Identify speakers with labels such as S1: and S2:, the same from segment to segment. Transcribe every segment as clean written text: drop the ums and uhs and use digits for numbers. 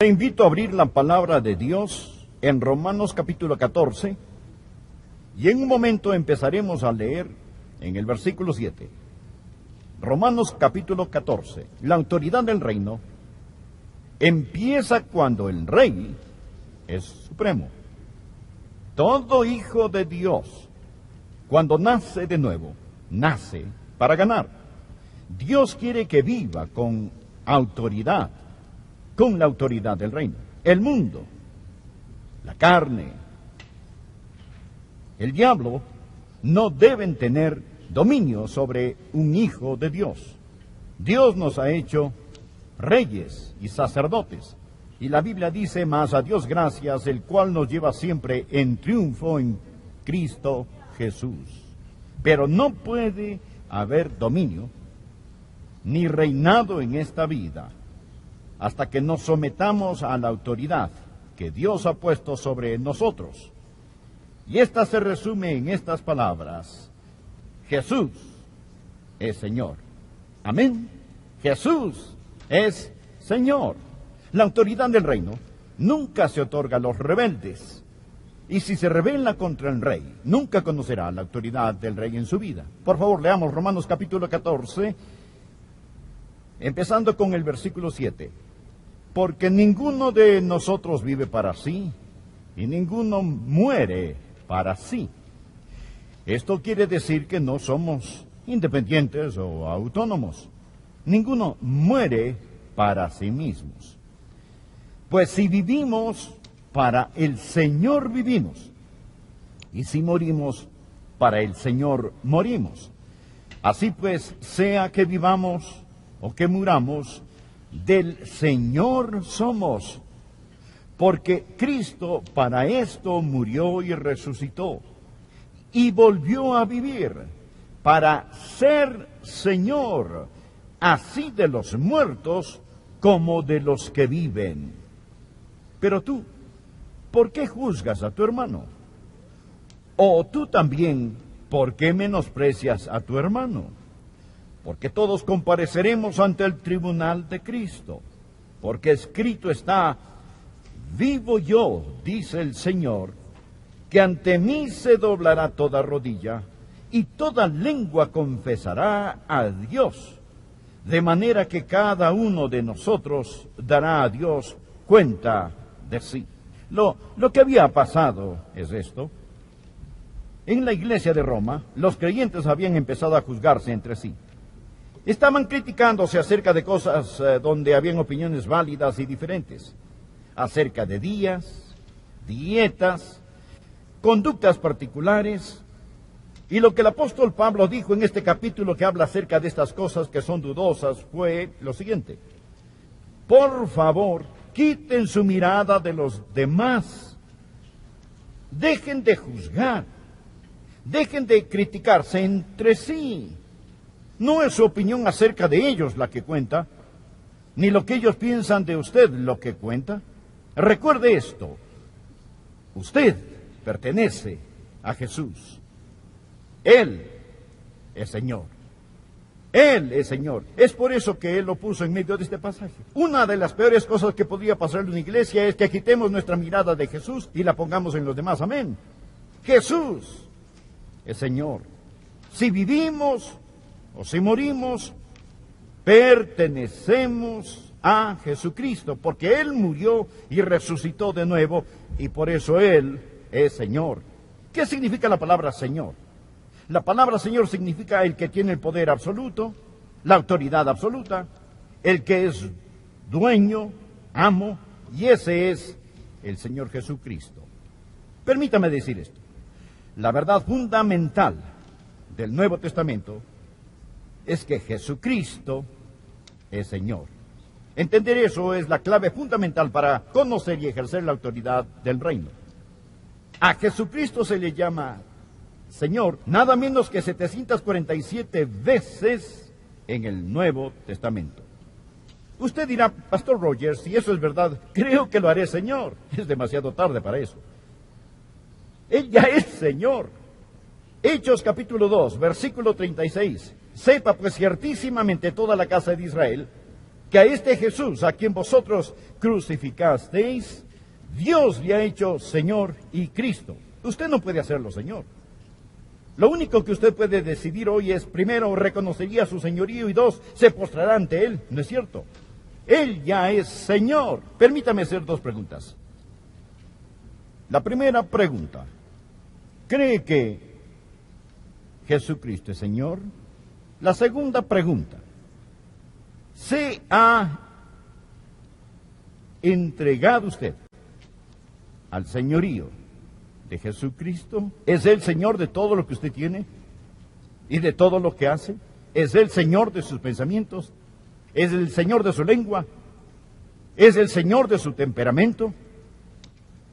S1: Te invito a abrir la palabra de Dios en Romanos capítulo 14 y en un momento empezaremos a leer en el versículo 7. Romanos capítulo 14. La autoridad del reino empieza cuando el rey es supremo. Todo hijo de Dios, cuando nace de nuevo, nace para ganar. Dios quiere que viva con autoridad, con la autoridad del reino. El mundo, la carne, el diablo no deben tener dominio sobre un hijo de Dios. Dios nos ha hecho reyes y sacerdotes. Y la Biblia dice: mas a Dios gracias, el cual nos lleva siempre en triunfo en Cristo Jesús. Pero no puede haber dominio ni reinado en esta vida hasta que nos sometamos a la autoridad que Dios ha puesto sobre nosotros. Y esta se resume en estas palabras: Jesús es Señor. Amén. Jesús es Señor. La autoridad del reino nunca se otorga a los rebeldes. Y si se rebela contra el rey, nunca conocerá la autoridad del rey en su vida. Por favor, leamos Romanos capítulo 14, empezando con el versículo 7. Porque ninguno de nosotros vive para sí, y ninguno muere para sí. Esto quiere decir que no somos independientes o autónomos. Ninguno muere para sí mismos. Pues si vivimos, para el Señor vivimos, y si morimos, para el Señor morimos. Así pues, sea que vivamos o que muramos, del Señor somos, porque Cristo para esto murió y resucitó, y volvió a vivir, para ser Señor, así de los muertos como de los que viven. Pero tú, ¿por qué juzgas a tu hermano? O tú también, ¿por qué menosprecias a tu hermano? Porque todos compareceremos ante el tribunal de Cristo. Porque escrito está: vivo yo, dice el Señor, que ante mí se doblará toda rodilla, y toda lengua confesará a Dios. De manera que cada uno de nosotros dará a Dios cuenta de sí. Lo que había pasado es esto. En la iglesia de Roma, los creyentes habían empezado a juzgarse entre sí. Estaban criticándose acerca de cosas donde habían opiniones válidas y diferentes, acerca de días, dietas, conductas particulares. Y lo que el apóstol Pablo dijo en este capítulo que habla acerca de estas cosas que son dudosas fue lo siguiente: por favor, quiten su mirada de los demás, dejen de juzgar, dejen de criticarse entre sí. No es su opinión acerca de ellos la que cuenta, ni lo que ellos piensan de usted lo que cuenta. Recuerde esto: usted pertenece a Jesús. Él es Señor. Él es Señor. Es por eso que Él lo puso en medio de este pasaje. Una de las peores cosas que podría pasar en una iglesia es que quitemos nuestra mirada de Jesús y la pongamos en los demás. Amén. Jesús es Señor. Si vivimos o si morimos, pertenecemos a Jesucristo, porque Él murió y resucitó de nuevo, y por eso Él es Señor. ¿Qué significa la palabra Señor? La palabra Señor significa el que tiene el poder absoluto, la autoridad absoluta, el que es dueño, amo, y ese es el Señor Jesucristo. Permítame decir esto: la verdad fundamental del Nuevo Testamento es que Jesucristo es Señor. Entender eso es la clave fundamental para conocer y ejercer la autoridad del reino. A Jesucristo se le llama Señor nada menos que 747 veces en el Nuevo Testamento. Usted dirá: Pastor Rogers, si eso es verdad, creo que lo haré Señor. Es demasiado tarde para eso. Él ya es Señor. Hechos capítulo 2, versículo 36. Sepa pues ciertísimamente toda la casa de Israel que a este Jesús, a quien vosotros crucificasteis, Dios le ha hecho Señor y Cristo. Usted no puede hacerlo Señor. Lo único que usted puede decidir hoy es, primero, reconocería su señorío y dos, se postrará ante Él. ¿No es cierto? Él ya es Señor. Permítame hacer dos preguntas. La primera pregunta, ¿cree que Jesucristo es Señor? La segunda pregunta, ¿se ha entregado usted al señorío de Jesucristo? ¿Es Él Señor de todo lo que usted tiene y de todo lo que hace? ¿Es Él Señor de sus pensamientos? ¿Es el Señor de su lengua? ¿Es el Señor de su temperamento?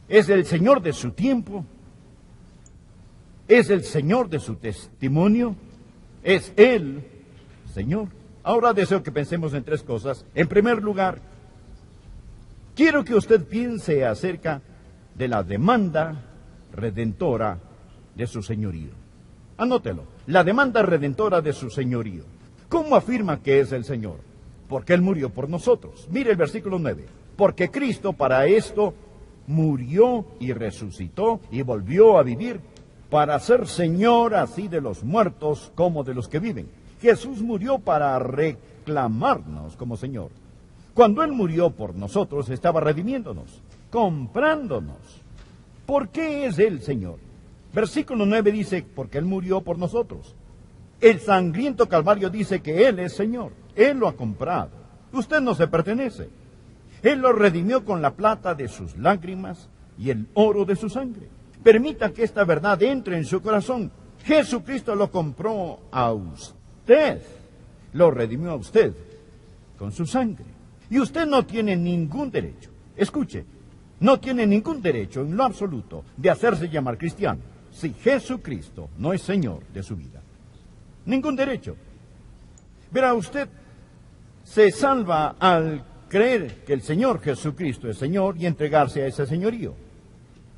S1: ¿Es el Señor de su tiempo? ¿Es el Señor de su testimonio? ¿Es Él Señor? Ahora deseo que pensemos en tres cosas. En primer lugar, quiero que usted piense acerca de la demanda redentora de su señorío. Anótelo, la demanda redentora de su señorío. ¿Cómo afirma que es el Señor? Porque Él murió por nosotros. Mire el versículo 9. Porque Cristo para esto murió y resucitó y volvió a vivir, para ser Señor así de los muertos como de los que viven. Jesús murió para reclamarnos como Señor. Cuando Él murió por nosotros, estaba redimiéndonos, comprándonos. ¿Por qué es Él Señor? Versículo 9 dice, porque Él murió por nosotros. El sangriento Calvario dice que Él es Señor. Él lo ha comprado. Usted no se pertenece. Él lo redimió con la plata de sus lágrimas y el oro de su sangre. Permita que esta verdad entre en su corazón. Jesucristo lo compró a usted. Lo redimió a usted con su sangre. Y usted no tiene ningún derecho. Escuche, no tiene ningún derecho en lo absoluto de hacerse llamar cristiano si Jesucristo no es Señor de su vida. Ningún derecho. Verá, usted se salva al creer que el Señor Jesucristo es Señor y entregarse a ese señorío.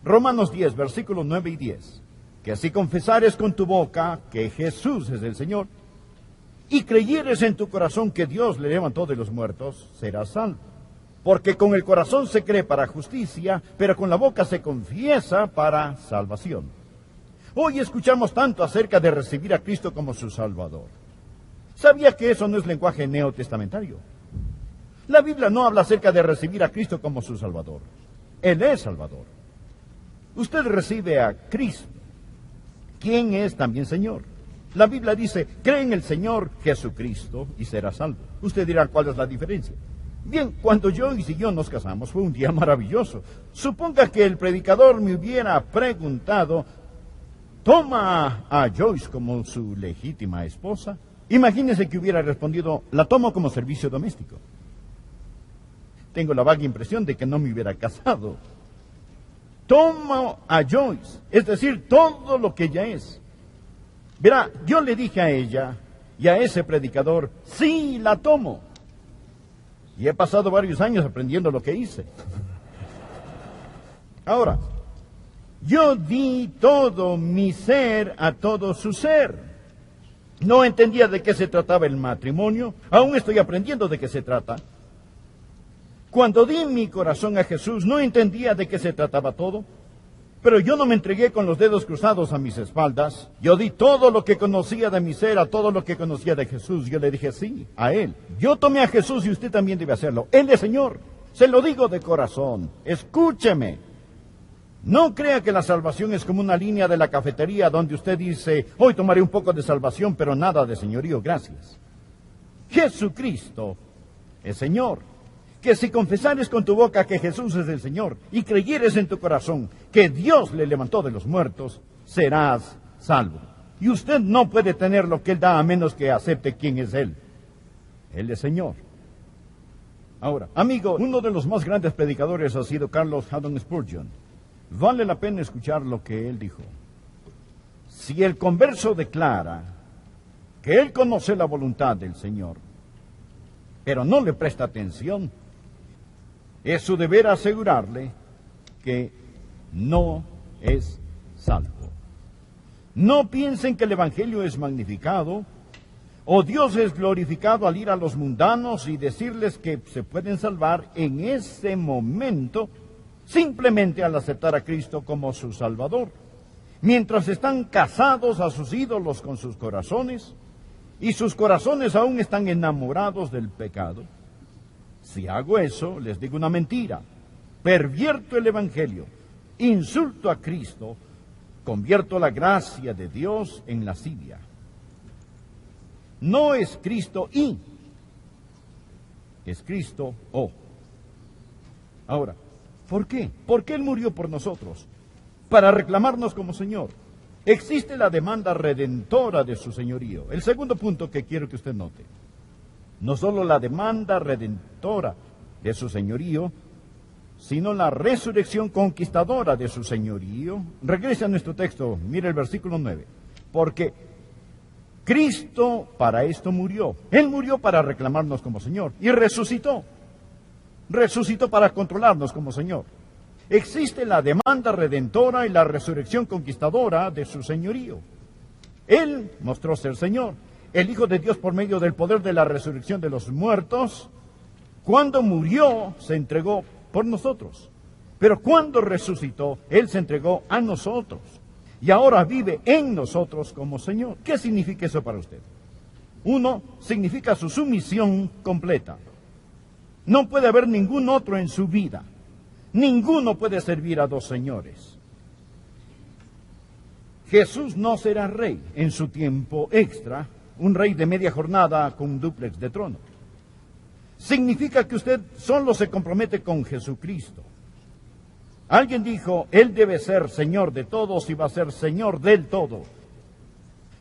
S1: Romanos 10, versículos 9 y 10. Que si confesares con tu boca que Jesús es el Señor y creyeres en tu corazón que Dios le levantó de los muertos, serás salvo. Porque con el corazón se cree para justicia, pero con la boca se confiesa para salvación. Hoy escuchamos tanto acerca de recibir a Cristo como su Salvador. ¿Sabía que eso no es lenguaje neotestamentario? La Biblia no habla acerca de recibir a Cristo como su Salvador. Él es Salvador. Usted recibe a Cristo, quien es también Señor. La Biblia dice, cree en el Señor Jesucristo y será salvo. Usted dirá, ¿cuál es la diferencia? Bien, cuando Joyce y yo nos casamos fue un día maravilloso. Suponga que el predicador me hubiera preguntado, ¿toma a Joyce como su legítima esposa? Imagínese que hubiera respondido, la tomo como servicio doméstico. Tengo la vaga impresión de que no me hubiera casado. Tomo a Joyce, es decir, todo lo que ella es. Verá, yo le dije a ella y a ese predicador, sí, la tomo. Y he pasado varios años aprendiendo lo que hice. Ahora, yo di todo mi ser a todo su ser. No entendía de qué se trataba el matrimonio, aún estoy aprendiendo de qué se trata. Cuando di mi corazón a Jesús, no entendía de qué se trataba todo, pero yo no me entregué con los dedos cruzados a mis espaldas. Yo di todo lo que conocía de mi ser, a todo lo que conocía de Jesús. Yo le dije sí, a Él. Yo tomé a Jesús y usted también debe hacerlo. Él es Señor. Se lo digo de corazón. Escúcheme. No crea que la salvación es como una línea de la cafetería donde usted dice, hoy tomaré un poco de salvación, pero nada de señorío, gracias. Jesucristo es Señor. Que si confesares con tu boca que Jesús es el Señor y creyeres en tu corazón que Dios le levantó de los muertos, serás salvo. Y usted no puede tener lo que Él da a menos que acepte quién es Él. Él es Señor. Ahora, amigo, uno de los más grandes predicadores ha sido Carlos Haddon Spurgeon. Vale la pena escuchar lo que él dijo. Si el converso declara que él conoce la voluntad del Señor, pero no le presta atención, es su deber asegurarle que no es salvo. No piensen que el Evangelio es magnificado O Dios es glorificado al ir a los mundanos y decirles que se pueden salvar en ese momento simplemente al aceptar a Cristo como su Salvador. Mientras están casados a sus ídolos con sus corazones, y sus corazones aún están enamorados del pecado. Si hago eso, les digo una mentira, pervierto el Evangelio, insulto a Cristo, convierto la gracia de Dios en lascivia. No es Cristo y, es Cristo o. Ahora, ¿por qué? ¿Por qué Él murió por nosotros? Para reclamarnos como Señor. Existe la demanda redentora de su señorío. El segundo punto que quiero que usted note. No solo la demanda redentora de su señorío, sino la resurrección conquistadora de su señorío. Regrese a nuestro texto, mire el versículo 9. Porque Cristo para esto murió. Él murió para reclamarnos como Señor y resucitó. Resucitó para controlarnos como Señor. Existe la demanda redentora y la resurrección conquistadora de su señorío. Él mostró ser Señor, el Hijo de Dios por medio del poder de la resurrección de los muertos. Cuando murió, se entregó por nosotros. Pero cuando resucitó, Él se entregó a nosotros. Y ahora vive en nosotros como Señor. ¿Qué significa eso para usted? Uno, significa su sumisión completa. No puede haber ningún otro en su vida. Ninguno puede servir a dos señores. Jesús no será rey en su tiempo extra, un rey de media jornada con un dúplex de trono. Significa que usted solo se compromete con Jesucristo. Alguien dijo, Él debe ser Señor de todos y va a ser Señor del todo.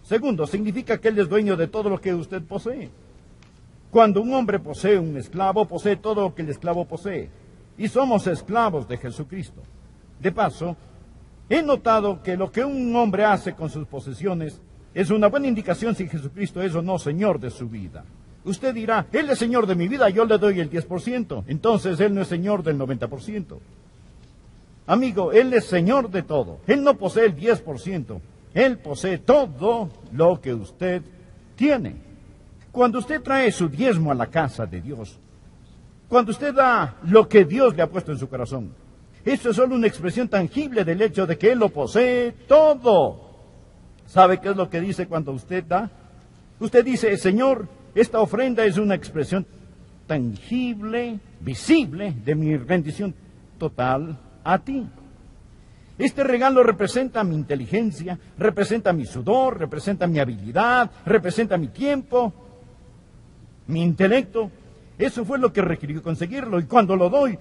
S1: Segundo, significa que Él es dueño de todo lo que usted posee. Cuando un hombre posee un esclavo, posee todo lo que el esclavo posee. Y somos esclavos de Jesucristo. De paso, he notado que lo que un hombre hace con sus posesiones es una buena indicación si Jesucristo es o no Señor de su vida. Usted dirá, Él es Señor de mi vida, yo le doy el 10%. Entonces Él no es Señor del 90%. Amigo, Él es Señor de todo. Él no posee el 10%. Él posee todo lo que usted tiene. Cuando usted trae su diezmo a la casa de Dios, cuando usted da lo que Dios le ha puesto en su corazón, eso es solo una expresión tangible del hecho de que Él lo posee todo. ¿Sabe qué es lo que dice cuando usted da? Usted dice, Señor, esta ofrenda es una expresión tangible, visible, de mi rendición total a ti. Este regalo representa mi inteligencia, representa mi sudor, representa mi habilidad, representa mi tiempo, mi intelecto. Eso fue lo que requirió conseguirlo. Y cuando lo doy,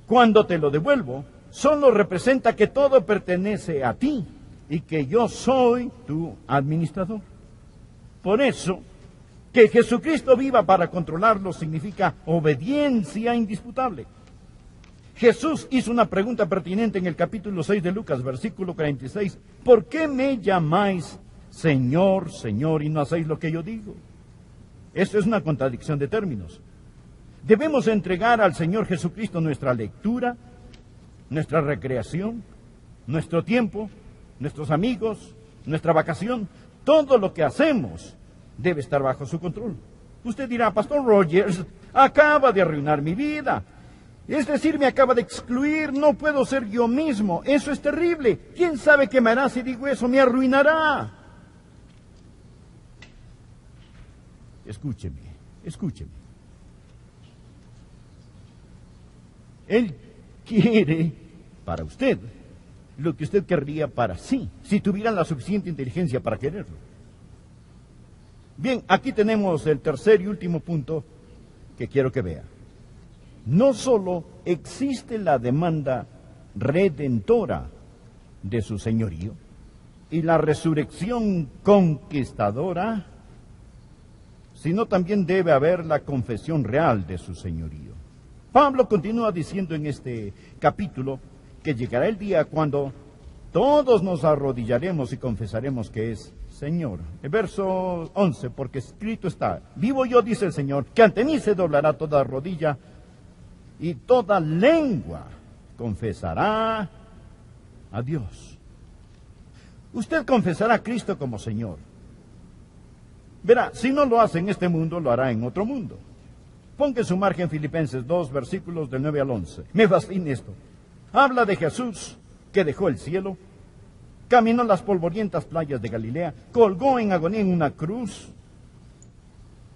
S1: cuando te lo devuelvo, solo representa que todo pertenece a ti y que yo soy tu administrador. Por eso, que Jesucristo viva para controlarlo significa obediencia indisputable. Jesús hizo una pregunta pertinente en el capítulo 6 de Lucas, versículo 46. ¿Por qué me llamáis Señor, Señor, y no hacéis lo que yo digo? Eso es una contradicción de términos. Debemos entregar al Señor Jesucristo nuestra lectura, nuestra recreación, nuestro tiempo, nuestros amigos, nuestra vacación. Todo lo que hacemos debe estar bajo su control. Usted dirá, Pastor Rogers, acaba de arruinar mi vida. Es decir, me acaba de excluir, no puedo ser yo mismo. Eso es terrible. ¿Quién sabe qué me hará si digo eso? Me arruinará. Escúcheme, escúcheme. Él quiere para usted lo que usted querría para sí, si tuviera la suficiente inteligencia para quererlo. Bien, aquí tenemos el tercer y último punto que quiero que vea. No solo existe la demanda redentora de su señorío y la resurrección conquistadora, sino también debe haber la confesión real de su señorío. Pablo continúa diciendo en este capítulo que llegará el día cuando todos nos arrodillaremos y confesaremos que es Señor. El verso 11, porque escrito está, vivo yo, dice el Señor, que ante mí se doblará toda rodilla y toda lengua confesará a Dios. Usted confesará a Cristo como Señor. Verá, si no lo hace en este mundo, lo hará en otro mundo. Ponga en su margen Filipenses 2, versículos del 9 al 11. Me fascina esto. Habla de Jesús que dejó el cielo, caminó las polvorientas playas de Galilea, colgó en agonía en una cruz.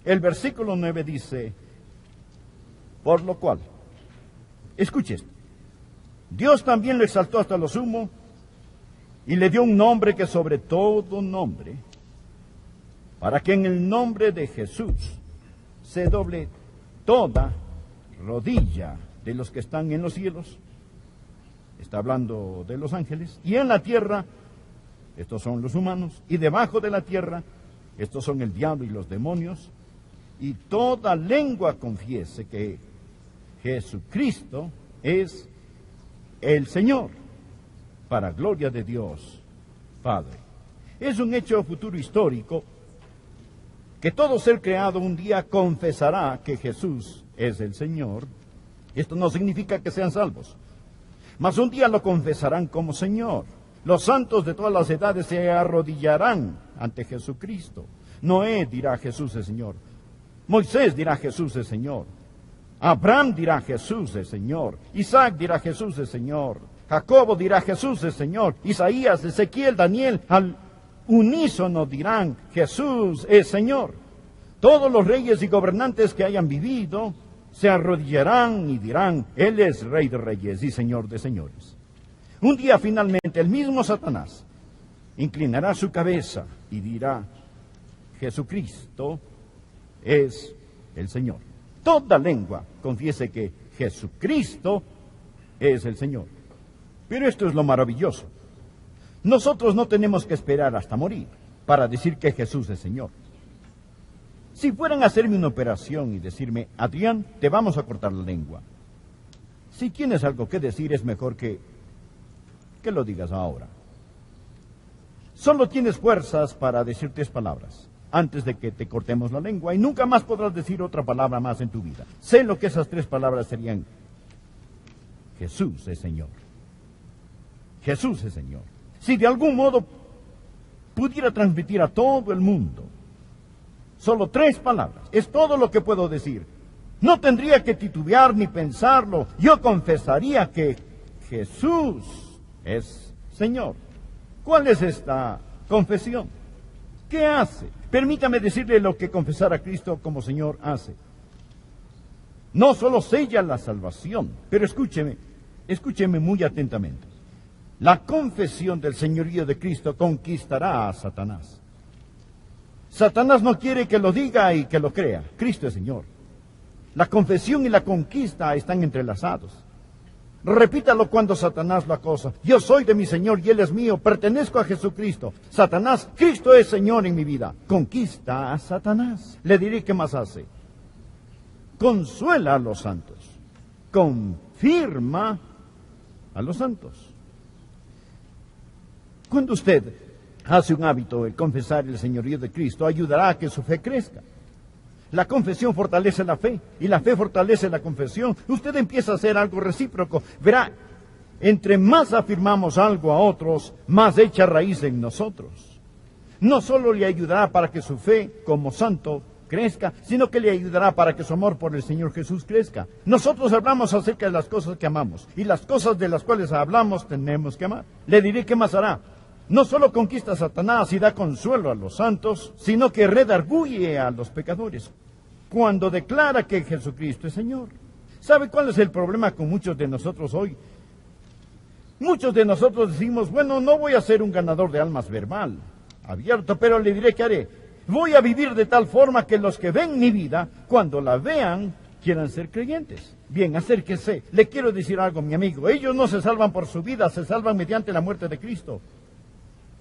S1: El versículo 9 dice, por lo cual, escuche esto, Dios también lo exaltó hasta lo sumo y le dio un nombre que sobre todo nombre, para que en el nombre de Jesús se doble toda rodilla de los que están en los cielos, está hablando de los ángeles, y en la tierra, estos son los humanos, y debajo de la tierra, estos son el diablo y los demonios, y toda lengua confiese que Jesucristo es el Señor, para gloria de Dios Padre. Es un hecho futuro histórico que todo ser creado un día confesará que Jesús es el Señor. Esto no significa que sean salvos, mas un día lo confesarán como Señor. Los santos de todas las edades se arrodillarán ante Jesucristo. Noé dirá Jesús es Señor. Moisés dirá Jesús es Señor. Abraham dirá Jesús es Señor. Isaac dirá Jesús es Señor. Jacobo dirá Jesús es Señor. Isaías, Ezequiel, Daniel, al unísono dirán Jesús es Señor. Todos los reyes y gobernantes que hayan vivido se arrodillarán y dirán, Él es Rey de reyes y Señor de señores. Un día finalmente el mismo Satanás inclinará su cabeza y dirá, Jesucristo es el Señor. Toda lengua confiese que Jesucristo es el Señor. Pero esto es lo maravilloso. Nosotros no tenemos que esperar hasta morir para decir que Jesús es Señor. Si fueran a hacerme una operación y decirme, Adrián, te vamos a cortar la lengua, si tienes algo que decir es mejor que lo digas ahora. Solo tienes fuerzas para decir 3 palabras antes de que te cortemos la lengua y nunca más podrás decir otra palabra más en tu vida. Sé lo que esas 3 palabras serían. Jesús es Señor. Jesús es Señor. Si de algún modo pudiera transmitir a todo el mundo solo 3 palabras, es todo lo que puedo decir. No tendría que titubear ni pensarlo. Yo confesaría que Jesús es Señor. ¿Cuál es esta confesión? ¿Qué hace? Permítame decirle lo que confesar a Cristo como Señor hace. No solo sella la salvación, pero escúcheme muy atentamente. La confesión del señorío de Cristo conquistará a Satanás. Satanás no quiere que lo diga y que lo crea. Cristo es Señor. La confesión y la conquista están entrelazados. Repítalo cuando Satanás lo acosa. Yo soy de mi Señor y Él es mío. Pertenezco a Jesucristo. Satanás, Cristo es Señor en mi vida. Conquista a Satanás. Le diré qué más hace. Consuela a los santos. Confirma a los santos. Cuando usted hace un hábito el confesar el señorío de Cristo, ayudará a que su fe crezca. La confesión fortalece la fe y la fe fortalece la confesión. Usted empieza a hacer algo recíproco. Verá, entre más afirmamos algo a otros, más echa raíz en nosotros. No solo le ayudará para que su fe como santo crezca, sino que le ayudará para que su amor por el Señor Jesús crezca. Nosotros hablamos acerca de las cosas que amamos y las cosas de las cuales hablamos tenemos que amar. Le diré qué más hará. No solo conquista a Satanás y da consuelo a los santos, sino que redarguye a los pecadores cuando declara que Jesucristo es Señor. ¿Sabe cuál es el problema con muchos de nosotros hoy? Muchos de nosotros decimos, bueno, no voy a ser un ganador de almas verbal, abierto, pero le diré que haré. Voy a vivir de tal forma que los que ven mi vida, cuando la vean, quieran ser creyentes. Bien, acérquese. Le quiero decir algo, mi amigo. Ellos no se salvan por su vida, se salvan mediante la muerte de Cristo.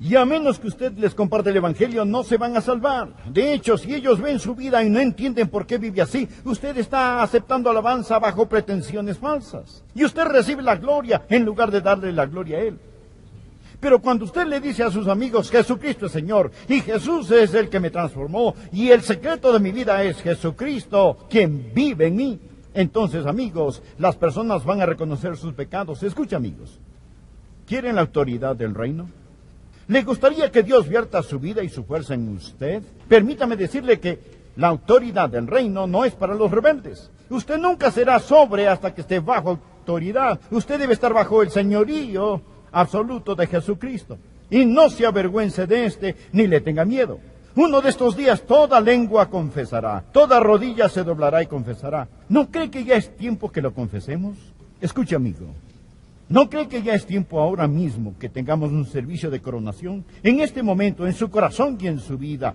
S1: Y a menos que usted les comparte el Evangelio, no se van a salvar. De hecho, si ellos ven su vida y no entienden por qué vive así, usted está aceptando alabanza bajo pretensiones falsas. Y usted recibe la gloria en lugar de darle la gloria a Él. Pero cuando usted le dice a sus amigos, Jesucristo es Señor, y Jesús es el que me transformó, y el secreto de mi vida es Jesucristo, quien vive en mí, entonces, amigos, las personas van a reconocer sus pecados. Escucha, amigos, ¿quieren la autoridad del reino? ¿Le gustaría que Dios vierta su vida y su fuerza en usted? Permítame decirle que la autoridad del reino no es para los rebeldes. Usted nunca será sobre hasta que esté bajo autoridad. Usted debe estar bajo el señorío absoluto de Jesucristo. Y no se avergüence de este, ni le tenga miedo. Uno de estos días toda lengua confesará, toda rodilla se doblará y confesará. ¿No cree que ya es tiempo que lo confesemos? Escuche, amigo. ¿No cree que ya es tiempo ahora mismo que tengamos un servicio de coronación? En este momento, en su corazón y en su vida,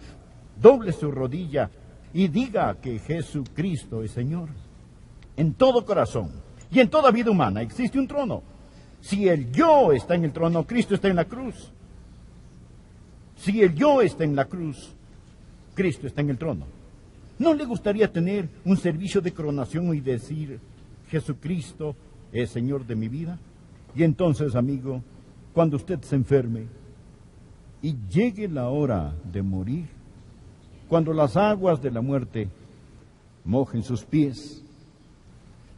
S1: doble su rodilla y diga que Jesucristo es Señor. En todo corazón y en toda vida humana existe un trono. Si el yo está en el trono, Cristo está en la cruz. Si el yo está en la cruz, Cristo está en el trono. ¿No le gustaría tener un servicio de coronación y decir, Jesucristo es Señor de mi vida? Y entonces, amigo, cuando usted se enferme y llegue la hora de morir, cuando las aguas de la muerte mojen sus pies,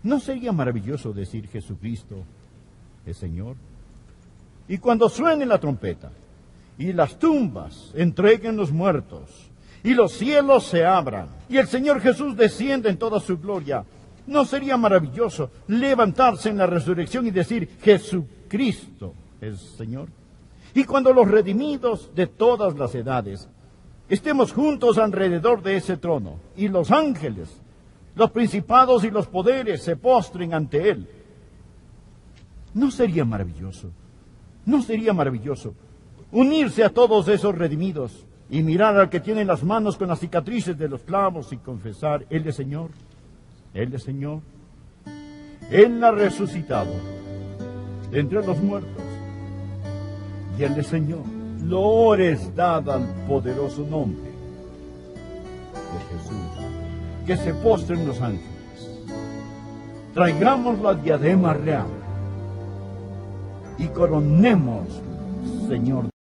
S1: ¿no sería maravilloso decir Jesucristo es Señor? Y cuando suene la trompeta y las tumbas entreguen los muertos y los cielos se abran y el Señor Jesús descienda en toda su gloria, ¿no sería maravilloso levantarse en la resurrección y decir Jesucristo es Señor? Y cuando los redimidos de todas las edades estemos juntos alrededor de ese trono y los ángeles, los principados y los poderes se postren ante Él, ¿no sería maravilloso? ¿No sería maravilloso unirse a todos esos redimidos y mirar al que tiene las manos con las cicatrices de los clavos y confesar, Él es Señor, Él es Señor, Él ha resucitado de entre los muertos y Él es Señor? Gloria es dada al poderoso nombre de Jesús. Que se postren los ángeles. Traigamos la diadema real y coronemos, Señor.